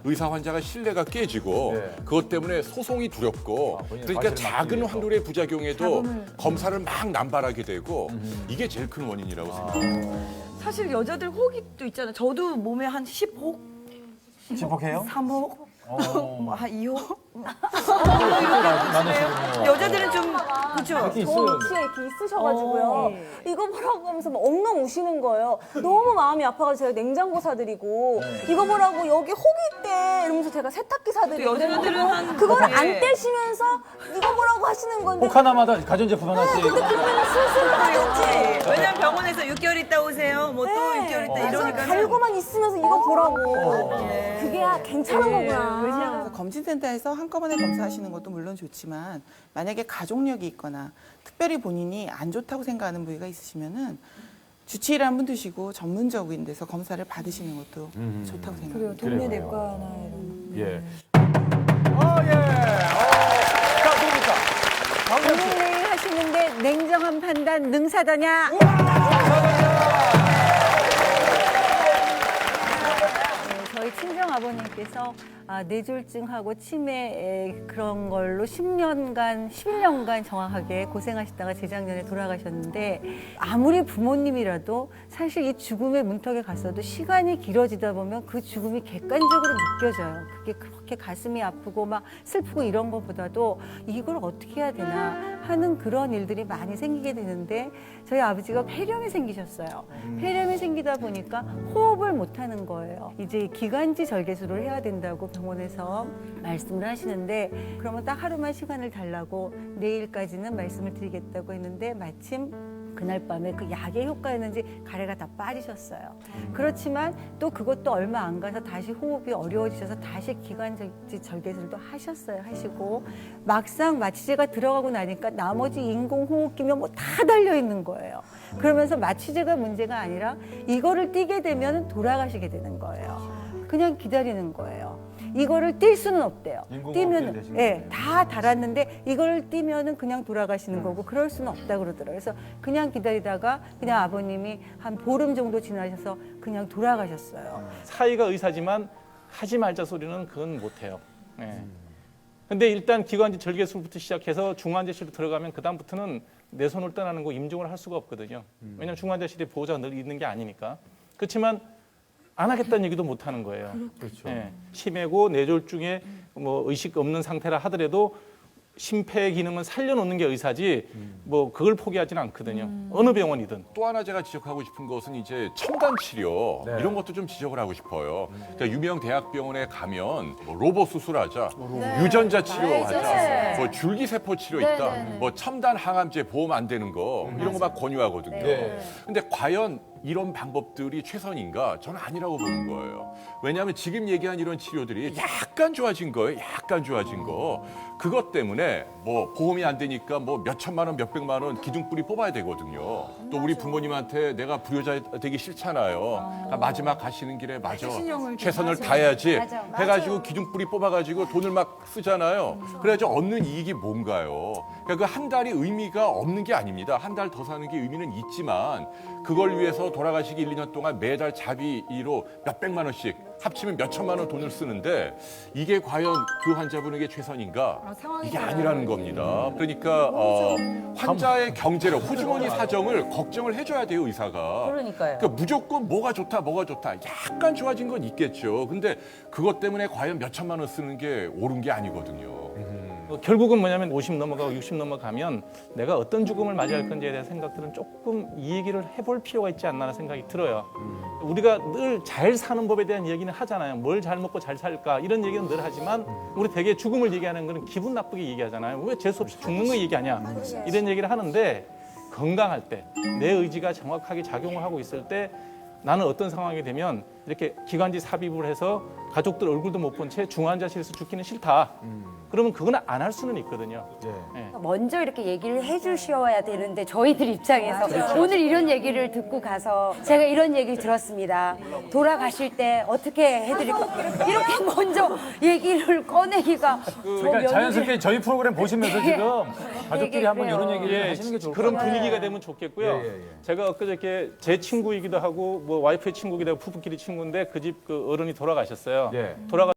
의사 환자가 신뢰가 깨지고 그것 때문에 소송이 두렵고 그러니까 작은 확률의 부작용에도 검사를 막 남발하게 되고 이게 제일 큰 원인이라고 생각합니다. 사실 여자들 혹이 또 있잖아요. 저도 몸에 한 10혹, 집복해요? 3혹, 한 2혹. 많으시군요. 여자들은 좀 그죠? 있어요. 정치에 이렇게 있으셔가지고요. 이거 보라고 하면서 막 엉엉 우시는 거예요. 너무 마음이 아파가지고 제가 냉장고 사드리고 이거 보라고 여기 혹이 있대 이러면서 제가 세탁기 사드리고 여자들은 한 그걸 안 예. 떼시면서 이거 보라고 하시는 건데 혹 하나마다 가전제품 하나씩. 그러면 슬슬 하든지 왜냐면 병원에서 6개월 있다 오세요. 뭐 또 6개월 있다 맞아, 이러니까. 갈고만 있으면서 이거 보라고 그게 괜찮은 거구나. 그래서 검진센터에서 한꺼번에 검사하시는 것도 물론 좋지만 만약에 가족력이 있거나 특별히 본인이 안 좋다고 생각하는 부위가 있으시면은 주치의를 한 분 두시고 전문적인 데서 검사를 받으시는 것도 좋다고 생각합니다. 동네 내과나 이런. 예. 자, 누굽니까? 오늘 내일 하시는데 냉정한 판단 능사다냐? 저희 친정 아버님께서 뇌졸중하고 치매 그런 걸로 11년간 정확하게 고생하시다가 재작년에 돌아가셨는데 아무리 부모님이라도 사실 이 죽음의 문턱에 갔어도 시간이 길어지다 보면 그 죽음이 객관적으로 느껴져요. 그게 그렇게 가슴이 아프고 막 슬프고 이런 것보다도 이걸 어떻게 해야 되나 하는 그런 일들이 많이 생기게 되는데 저희 아버지가 폐렴이 생기셨어요. 폐렴이 생기다 보니까 호흡을 못 하는 거예요. 이제 기관지 절개술을 해야 된다고 병원에서 말씀을 하시는데 그러면 딱 하루만 시간을 달라고 내일까지는 말씀을 드리겠다고 했는데 마침 그날 밤에 그 약의 효과였는지 가래가 다 빠지셨어요. 그렇지만 또 그것도 얼마 안 가서 다시 호흡이 어려워지셔서 다시 기관지 절개술도 하시고 막상 마취제가 들어가고 나니까 나머지 인공호흡기면 뭐 다 달려 있는 거예요. 그러면서 마취제가 문제가 아니라 이거를 띄게 되면 돌아가시게 되는 거예요. 그냥 기다리는 거예요. 이거를 뛸 수는 없대요. 뛰면 다 달았는데 이걸 뛰면은 그냥 돌아가시는 거고 그럴 수는 없다 그러더라고요. 그래서 그냥 기다리다가 그냥 아버님이 한 보름 정도 지나셔서 그냥 돌아가셨어요. 사이가 의사지만 하지 말자 소리는 그건 못해요. 예. 근데 일단 기관지 절개술부터 시작해서 중환자실로 들어가면 그다음부터는 내 손을 떠나는 거 임종을 할 수가 없거든요. 왜냐하면 중환자실에 보호자가 늘 있는 게 아니니까. 그렇지만 안 하겠다는 얘기도 못 하는 거예요. 그렇죠. 예. 치매고 뇌졸중에 뭐 의식 없는 상태라 하더라도 심폐 기능은 살려놓는 게 의사지 뭐 그걸 포기하지는 않거든요. 어느 병원이든. 또 하나 제가 지적하고 싶은 것은 이제 첨단 치료 네. 이런 것도 좀 지적을 하고 싶어요. 그러니까 유명 대학병원에 가면 뭐 로봇 수술하자, 유전자 치료하자, 뭐 줄기세포 치료 있다, 뭐 첨단 항암제 보험 안 되는 거 이런 거 막 권유하거든요. 근데 과연 이런 방법들이 최선인가? 저는 아니라고 보는 거예요. 왜냐하면 지금 얘기한 이런 치료들이 약간 좋아진 거예요. 약간 좋아진 거. 그것 때문에 뭐 보험이 안 되니까 뭐 몇 천만 원, 몇 백만 원 기둥뿌리 뽑아야 되거든요. 또 우리 부모님한테 내가 불효자 되기 싫잖아요. 그러니까 마지막 가시는 길에 맞아. 최선을 다해야지 해가지고 기둥뿌리 뽑아가지고 돈을 막 쓰잖아요. 그래가지고 얻는 이익이 뭔가요? 그러니까 그 한 달이 의미가 없는 게 아닙니다. 한 달 더 사는 게 의미는 있지만 그걸 위해서 돌아가시기 1, 2년 동안 매달 자비로 몇 백만 원씩 합치면 몇 천만 원 돈을 쓰는데 이게 과연 그 환자분에게 최선인가? 이게 아니라는 겁니다. 그러니까 환자의 경제력, 호주머니 사정을 걱정을 해줘야 돼요, 의사가. 그러니까 무조건 뭐가 좋다, 약간 좋아진 건 있겠죠. 근데 그것 때문에 과연 몇 천만 원 쓰는 게 옳은 게 아니거든요. 결국은 뭐냐면 50 넘어가고 60 넘어가면 내가 어떤 죽음을 맞이할 건지에 대한 생각들은 조금 이 얘기를 해볼 필요가 있지 않나 생각이 들어요. 우리가 늘 잘 사는 법에 대한 얘기는 하잖아요. 뭘 잘 먹고 잘 살까 이런 얘기는 늘 하지만 우리 되게 죽음을 얘기하는 거는 기분 나쁘게 얘기하잖아요. 왜 재수 없이 죽는 거 얘기하냐 이런 얘기를 하는데 건강할 때 내 의지가 정확하게 작용을 하고 있을 때 나는 어떤 상황이 되면 이렇게 기관지 삽입을 해서 가족들 얼굴도 못 본 채 중환자실에서 죽기는 싫다. 그러면 그건 안 할 수는 있거든요. 예. 먼저 이렇게 얘기를 해주셔야 되는데 저희들 입장에서 오늘 이런 얘기를 듣고 가서 제가 이런 얘기를 들었습니다. 돌아가실 때 어떻게 해드릴까 이렇게 먼저 얘기를 꺼내기가 그러니까 자연스럽게 저희 프로그램 보시면서 지금 가족들이 한번 이런 얘기를 하시는 게 좋을 것 그런 같아요. 분위기가 되면 좋겠고요. 제가 엊그저께 제 친구이기도 하고 뭐 와이프의 친구이기도 하고 부부끼리 친구 친구인데 그 집 그 어른이 돌아가셨어요. 예. 돌아가